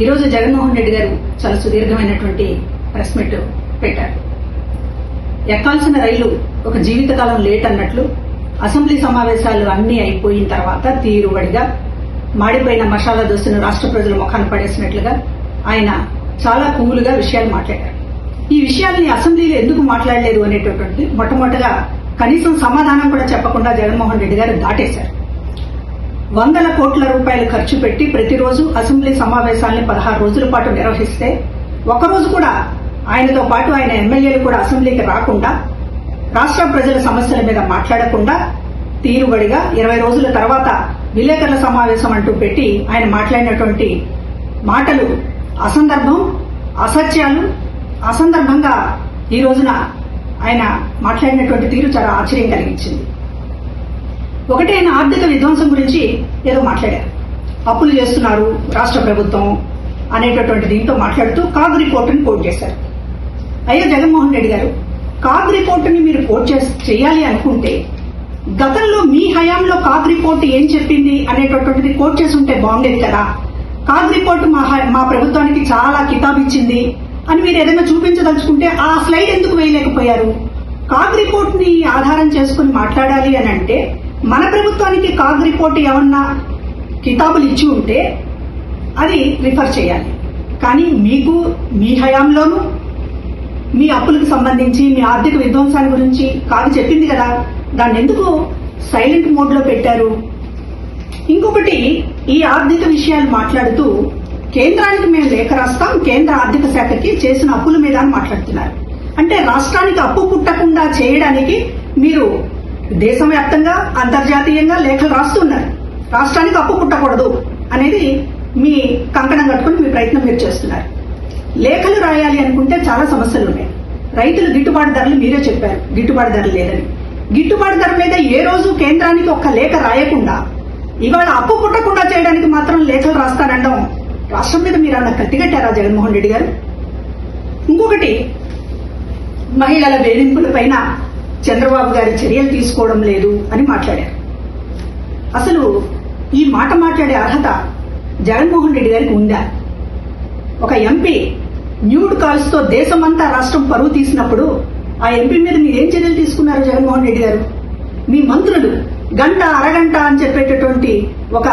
ఈరోజు జగన్మోహన్ రెడ్డి గారు చాలా సుదీర్ఘమైనటువంటి ప్రెస్ మీట్ పెట్టారు. ఎక్కాల్సిన రైలు ఒక జీవితకాలం లేట్ అన్నట్లు అసెంబ్లీ సమావేశాలు అన్నీ అయిపోయిన తర్వాత తీరుబడిగా మాడిపోయిన మసాలా దోశను రాష్ట్ర ప్రజల ముఖాన్ని పడేసినట్లుగా ఆయన చాలా కూలుగా విషయాలు మాట్లాడారు. ఈ విషయాల్ని అసెంబ్లీలో ఎందుకు మాట్లాడలేదు అనేటటువంటి మొట్టమొదటిగా కనీసం సమాధానం కూడా చెప్పకుండా జగన్మోహన్ రెడ్డి గారు దాటేశారు. 100 కోట్ల రూపాయలు ఖర్చు పెట్టి ప్రతిరోజు అసెంబ్లీ సమావేశాలను 16 రోజుల పాటు నిర్వహిస్తే ఒకరోజు కూడా ఆయనతో పాటు ఆయన ఎమ్మెల్యేలు కూడా అసెంబ్లీకి రాకుండా రాష్ట్ర ప్రజల సమస్యల మీద మాట్లాడకుండా తీరుబడిగా 20 రోజుల తర్వాత విలేకరుల సమావేశం అంటూ పెట్టి ఆయన మాట్లాడినటువంటి మాటలు అసందర్భం, అసత్యాలు. అసందర్భంగా ఈ రోజున ఆయన మాట్లాడినటువంటి తీరు చాలా ఆశ్చర్యం కలిగించింది. ఒకటి, ఆయన ఆర్థిక విధ్వంసం గురించి ఏదో మాట్లాడారు. అప్పులు చేస్తున్నారు రాష్ట్ర ప్రభుత్వం అనేటటువంటి దీంతో మాట్లాడుతూ కాగ్ రిపోర్టుని కోట్ చేశారు. అయ్యో జగన్మోహన్ రెడ్డి గారు, కాగ్ రిపోర్టుని మీరు కోట్ చేయాలి అనుకుంటే గతంలో మీ హయాంలో కాగ్ రిపోర్టు ఏం చెప్పింది అనేటటువంటిది కోట్ చేసి ఉంటే బాగుండేది కదా. కాగ్ రిపోర్టు మా ప్రభుత్వానికి చాలా కితాబ్ ఇచ్చింది అని మీరు ఏదైనా చూపించదలుచుకుంటే ఆ స్లైడ్ ఎందుకు వేయలేకపోయారు? కాగ్ రిపోర్ట్ ని ఆధారం చేసుకుని మాట్లాడాలి అని అంటే మన ప్రభుత్వానికి కాగ్ రిపోర్ట్ ఏమన్నా కితాబులు ఇచ్చి ఉంటే అది రిఫర్ చేయాలి. కానీ మీకు మీ హయాంలోనూ మీ అప్పులకు సంబంధించి మీ ఆర్థిక విధ్వంసాన్ని గురించి కాదు చెప్పింది కదా, దాన్ని ఎందుకు సైలెంట్ మోడ్ లో పెట్టారు? ఇంకొకటి, ఈ ఆర్థిక విషయాలు మాట్లాడుతూ కేంద్రానికి మేము లేఖ రాస్తాం, కేంద్ర ఆర్థిక శాఖకి చేసిన అప్పుల మీద అని మాట్లాడుతున్నారు. అంటే రాష్ట్రానికి అప్పు పుట్టకుండా చేయడానికి మీరు దేశవ్యాప్తంగా అంతర్జాతీయంగా లేఖలు రాస్తున్నారు. రాష్ట్రానికి అప్పు పుట్టకూడదు అనేది మీ కంకణం కట్టుకుని మీ ప్రయత్నం మీరు చేస్తున్నారు. లేఖలు రాయాలి అనుకుంటే చాలా సమస్యలు ఉన్నాయి. రైతులు గిట్టుబాటు ధరలు మీరే చెప్పారు, గిట్టుబాటు ధర లేదని. గిట్టుబాటు ధర మీద ఏ రోజు కేంద్రానికి ఒక్క లేఖ రాయకుండా ఇవాళ అప్పు పుట్టకుండా చేయడానికి మాత్రం లేఖలు రాస్తానండం రాష్ట్రం మీద మీరు అలా కత్తిగట్టారా జగన్మోహన్ రెడ్డి గారు? ఇంకొకటి, మహిళల వేధింపులపైన చంద్రబాబు గారి చర్యలు తీసుకోవడం లేదు అని మాట్లాడారు. అసలు ఈ మాట మాట్లాడే అర్హత జగన్మోహన్ రెడ్డి గారికి ఉందా? ఒక ఎంపీ న్యూడ్ కాల్స్ తో దేశమంతా రాష్ట్రం పరువు తీసినప్పుడు ఆ ఎంపీ మీద మీరేం చర్యలు తీసుకున్నారు జగన్మోహన్ రెడ్డి గారు? మీ మంత్రులు గంట అరగంట అని చెప్పేటటువంటి ఒక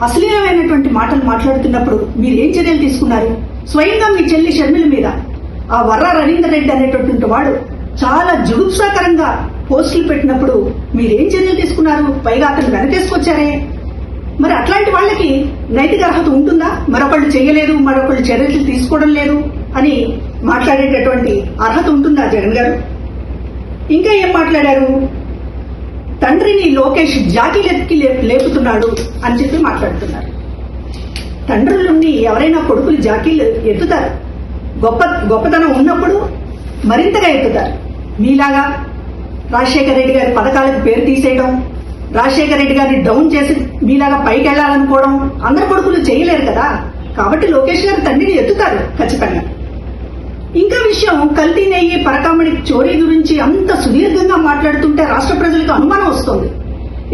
అశ్లీలమైనటువంటి మాటలు మాట్లాడుతున్నప్పుడు మీరేం చర్యలు తీసుకున్నారు? స్వయంగా మీ చెల్లి షర్మిల మీద ఆ వర్ర రవీందర్ రెడ్డి అనేటటువంటి వాడు చాలా జుగుప్సాకరంగా పోస్టులు పెట్టినప్పుడు మీరేం చర్యలు తీసుకున్నారు? పైగా అతను వెనకేసుకొచ్చారే. మరి అట్లాంటి వాళ్ళకి నైతిక అర్హత ఉంటుందా? మరొకళ్ళు చేయలేదు, మరొకళ్ళు చర్యలు తీసుకోవడం లేదు అని మాట్లాడేటటువంటి అర్హత ఉంటుందా జగన్ గారు? ఇంకా ఏం మాట్లాడారు? తండ్రిని లోకేష్ జాకీలెత్తి లేపుతున్నాడు అని చెప్పి మాట్లాడుతున్నారు. తండ్రులని ఎవరైనా కొడుకులు జాకీలు ఎత్తుతారు. గొప్పతనం ఉన్నప్పుడు మరింతగా ఎత్తుతారు. మీలాగా రాజశేఖర రెడ్డి గారి పథకాలకు పేరు తీసేయడం, రాజశేఖర రెడ్డి గారిని డౌన్ చేసి మీలాగా పైకి వెళ్లాలనుకోవడం అందరు కొడుకులు చేయలేరు కదా. కాబట్టి లోకేష్ గారు తండ్రిని ఎత్తుతారు ఖచ్చితంగా. ఇంకా విషయం, కల్తీ నెయ్యి పరకామణి చోరీ గురించి అంత సుదీర్ఘంగా మాట్లాడుతుంటే రాష్ట్ర ప్రజలకు అనుమానం వస్తుంది.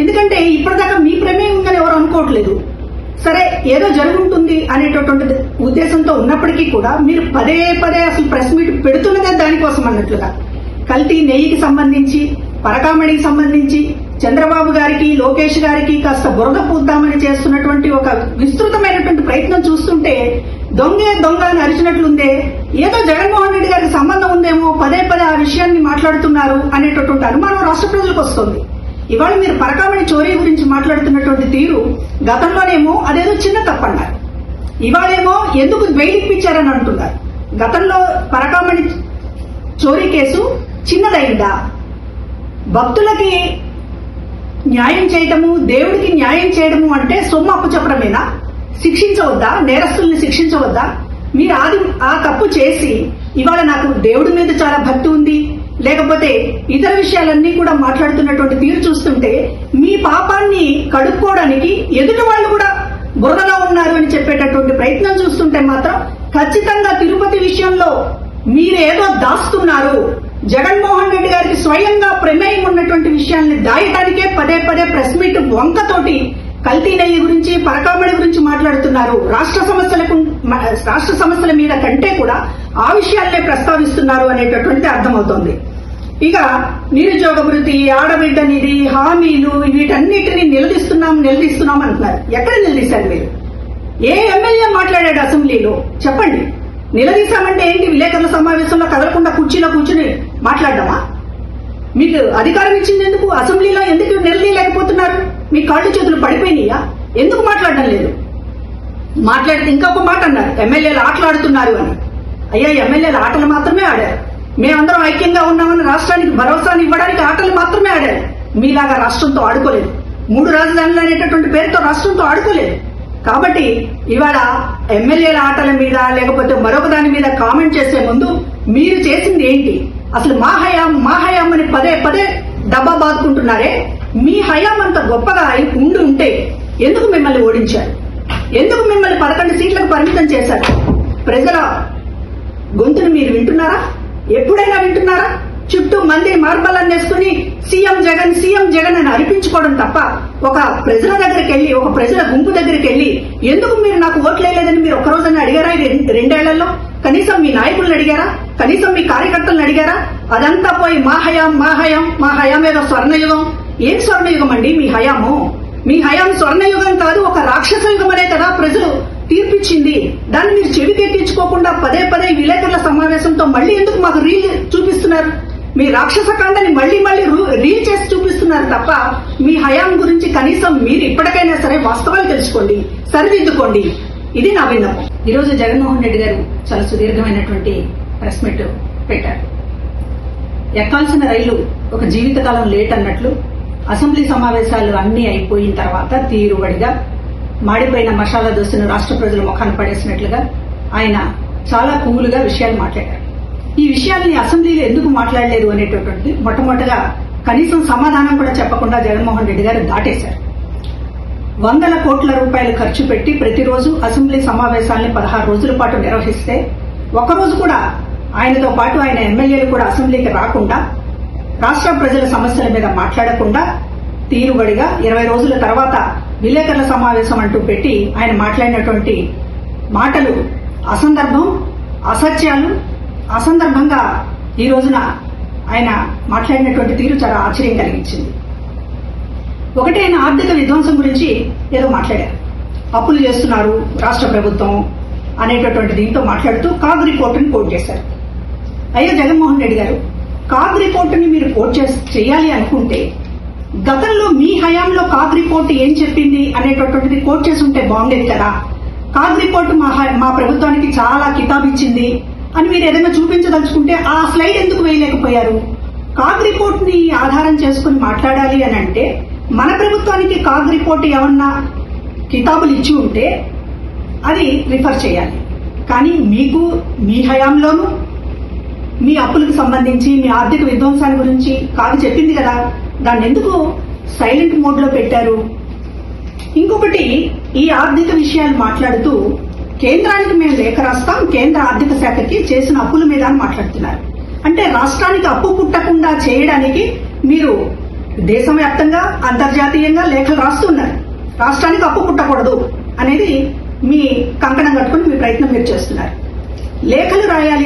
ఎందుకంటే ఇప్పటిదాకా మీ ప్రమేయం ఉందని ఎవరు అనుకోవట్లేదు. సరే, ఏదో జరుగుతుంది అనేటటువంటి ఉద్దేశంతో ఉన్నప్పటికీ కూడా మీరు పదే పదే అసలు ప్రెస్ మీట్ పెడుతున్నదే దానికోసం అన్నట్లుగా. కల్తీ నెయ్యికి సంబంధించి, పరకామణికి సంబంధించి చంద్రబాబు గారికి, లోకేష్ గారికి కాస్త బురద పూద్దామని చేస్తున్నటువంటి ఒక విస్తృతమైనటువంటి ప్రయత్నం చూస్తుంటే దొంగే దొంగ అని అరిచినట్లుందే. ఏదో జగన్మోహన్ రెడ్డి గారికి సంబంధం ఉందేమో, పదే పదే ఆ విషయాన్ని మాట్లాడుతున్నారు అనేటటువంటి అనుమానం రాష్ట్ర ప్రజలకు వస్తుంది. ఇవాళ మీరు పరకామణి చోరీ గురించి మాట్లాడుతున్నటువంటి తీరు గతంలోనేమో అదేదో చిన్న తప్పన్నారు, ఇవాళేమో ఎందుకు బెయిల్ ఇప్పించారని అంటున్నారు. గతంలో పరకామణి చోరీ కేసు చిన్నదైందా? భక్తులకి న్యాయం చేయటము, దేవుడికి న్యాయం చేయడము అంటే సొమ్ము అప్పు చెప్పడమేనా? శిక్షించవద్దా? నేరస్తుల్ని శిక్షించవద్దా? మీరు ఆ తప్పు చేసి ఇవాళ నాకు దేవుడి మీద చాలా భక్తి ఉంది, లేకపోతే ఇతర విషయాలన్నీ కూడా మాట్లాడుతున్నటువంటి తీరు చూస్తుంటే మీ పాపాన్ని కడుక్కోవడానికి ఎదుటి వాళ్ళు కూడా బురదలో ఉన్నారు అని చెప్పేటటువంటి ప్రయత్నం చూస్తుంటే మాత్రం ఖచ్చితంగా తిరుపతి విషయంలో మీరేదో దాస్తున్నారు. జగన్మోహన్ రెడ్డి గారికి స్వయంగా ప్రమేయం ఉన్నటువంటి విషయాల్ని దాయటానికే పదే పదే ప్రెస్ మీట్ వంకతోటి కల్తీ నెయ్యి గురించి, పరకామణి గురించి మాట్లాడుతున్నారు. రాష్ట్ర సమస్యల మీద కంటే కూడా ఆ విషయాలనే ప్రస్తావిస్తున్నారు అనేటటువంటిది అర్థమవుతోంది. ఇక నిరుద్యోగ వృత్తి, ఆడబిడ్డ నిధి, హామీలు, వీటన్నిటిని నిలదీస్తున్నాం అంటున్నారు. ఎక్కడ నిలదీశారు మీరు? ఏ ఎమ్మెల్యే మాట్లాడాడు అసెంబ్లీలో? చెప్పండి. నిలదీశామంటే ఏంటి? విలేకరుల సమావేశంలో కదలకుండా కుర్చీలో కూర్చుని మాట్లాడడమా? మీకు అధికారం ఇచ్చింది ఎందుకు? అసెంబ్లీలో ఎందుకు నిలదీయలేకపోతున్నారు? మీ కాళ్ళు చేతులు పడిపోయినాయా? ఎందుకు మాట్లాడడం లేదు? మాట్లాడితే ఇంకొక మాట అన్నారు, ఎమ్మెల్యేలు ఆటలాడుతున్నారు అని. అయ్యా, ఎమ్మెల్యేలు ఆటలు మాత్రమే ఆడారు. మేమందరం ఐక్యంగా ఉన్నామని రాష్ట్రానికి భరోసాని ఇవ్వడానికి ఆటలు మాత్రమే ఆడారు. మీలాగా రాష్ట్రంతో ఆడుకోలేదు. 3 రాజధానులు అనేటటువంటి పేరుతో రాష్ట్రంతో ఆడుకోలేదు. కాబట్టి ఇవాళ ఎమ్మెల్యేల ఆటల మీద లేకపోతే మరొక దాని మీద కామెంట్ చేసే ముందు మీరు చేసింది ఏంటి? అసలు మా హయాం అని పదే డబ్బా బాదుకుంటున్నారే. మీ హయాం అంత గొప్పగా ఉంటే ఎందుకు మిమ్మల్ని ఓడించారు? ఎందుకు మిమ్మల్ని 11 సీట్లకు పరిమితం చేశారు? ప్రజల గొంతును మీరు వింటున్నారా? ఎప్పుడైనా వింటున్నారా? చుట్టూ మంది మార్బలన్నేసుకుని సీఎం జగన్ అని అనిపించుకోవడం తప్ప ఒక ప్రజల దగ్గరికి వెళ్ళి, ఒక ప్రజల గుంపు దగ్గరికి వెళ్ళి ఎందుకు మీరు నాకు ఓట్లు వేయలేదని మీరు ఒక్కరోజని అడిగారా? 2 ఏళ్లలో కనీసం మీ నాయకులను అడిగారా? కనీసం మీ కార్యకర్తలను అడిగారా? అదంతా పోయి మా హయాం ఏదో స్వర్ణయుగం. ఏం స్వర్ణయుగం అండి మీ హయాము? మీ హయాం స్వర్ణయుగం కాదు, ఒక రాక్షస యుగం అనే కదా ప్రజలు తీర్పిచ్చింది. దాన్ని మీరు చెవికెక్కించుకోకుండా పదే విలేకరుల సమావేశంతో మళ్ళీ ఎందుకు మాకు రీల్ చూపిస్తున్నారు? మీ రాక్షస కాండని మళ్ళీ రీల్ చేసి చూపిస్తున్నారు తప్ప మీ హయాం గురించి కనీసం మీరు ఇప్పటికైనా సరే వాస్తవాలు తెలుసుకోండి, సరిదిద్దుకోండి. ఇది నా విన్నపం. ఈరోజు జగన్మోహన్ రెడ్డి గారు చాలా సుదీర్ఘమైనటువంటి ప్రెస్ మీట్ పెట్టారు. ఎక్కాల్సిన రైలు ఒక జీవితకాలం లేట్ అన్నట్లు అసెంబ్లీ సమావేశాలు అన్ని అయిపోయిన తర్వాత తీరుబడిగా మాడిపోయిన మసాలా దోశను రాష్ట్ర ప్రజలు ముఖాన్ని పడేసినట్లుగా ఆయన చాలా కూలుగా విషయాలు మాట్లాడారు. ఈ విషయాల్ని అసెంబ్లీలో ఎందుకు మాట్లాడలేదు అనేటటువంటి మొట్టమొదటిగా కనీసం సమాధానం కూడా చెప్పకుండా జగన్మోహన్ రెడ్డి గారు దాటేశారు. 100 కోట్ల రూపాయలు ఖర్చు పెట్టి ప్రతిరోజు అసెంబ్లీ సమావేశాలని 16 రోజుల పాటు నిర్వహిస్తే ఒక్కరోజు కూడా ఆయనతో పాటు ఆయన ఎమ్మెల్యేలు కూడా అసెంబ్లీకి రాకుండా, రాష్ట్ర ప్రజల సమస్యల మీద మాట్లాడకుండా తీరుబడిగా 20 రోజుల తర్వాత విలేకరుల సమావేశం అంటూ పెట్టి ఆయన మాట్లాడినటువంటి మాటలు అసందర్భం, అసత్యాలు. అసందర్భంగా ఈ రోజున ఆయన మాట్లాడినటువంటి తీరు చాలా ఆశ్చర్యం కలిగించింది. ఒకటి, ఆయన ఆర్థిక విధ్వంసం గురించి ఏదో మాట్లాడారు. అప్పులు చేస్తున్నారు రాష్ట్ర ప్రభుత్వం అనేటటువంటి దీంతో మాట్లాడుతూ కాగ్ రిపోర్టుని కోట్ చేశారు. అయ్యా జగన్మోహన్ రెడ్డి గారు, కాగ్ రిపోర్టుని మీరు కోట్ చేయాలి అనుకుంటే గతంలో మీ హయాంలో కాగ్ రిపోర్ట్ ఏం చెప్పింది అనేటటువంటిది కోట్ చేసి ఉంటే బాగుండేది కదా. కాగ్ రిపోర్టు మా ప్రభుత్వానికి చాలా కితాబిచ్చింది అని మీరు ఏదైనా చూపించదలుచుకుంటే ఆ స్లైడ్ ఎందుకు వేయలేకపోయారు? కాగ్ రిపోర్ట్ ని ఆధారం చేసుకుని మాట్లాడాలి అని అంటే మన ప్రభుత్వానికి కాగ్ రిపోర్ట్ ఏమన్నా కితాబులు ఇచ్చి ఉంటే అది రిఫర్ చేయాలి. కానీ మీకు మీ హయాంలోనూ మీ అప్పులకు సంబంధించి, మీ ఆర్థిక విధ్వంసాల గురించి కాదు చెప్పింది కదా, దాన్ని ఎందుకు సైలెంట్ మోడ్ లో పెట్టారు? ఇంకొకటి, ఈ ఆర్థిక విషయాలు మాట్లాడుతూ కేంద్రానికి మేము లేఖ రాస్తాం, కేంద్ర ఆర్థిక శాఖకి చేసిన అప్పుల మీద అని మాట్లాడుతున్నారు. అంటే రాష్ట్రానికి అప్పు పుట్టకుండా చేయడానికి మీరు దేశవ్యాప్తంగా, అంతర్జాతీయంగా లేఖలు రాస్తున్నారు. రాష్ట్రానికి అప్పు పుట్టకూడదు అనేది మీ కంకణం కట్టుకుని మీ ప్రయత్నం మీరు చేస్తున్నారు. లేఖలు రాయాలి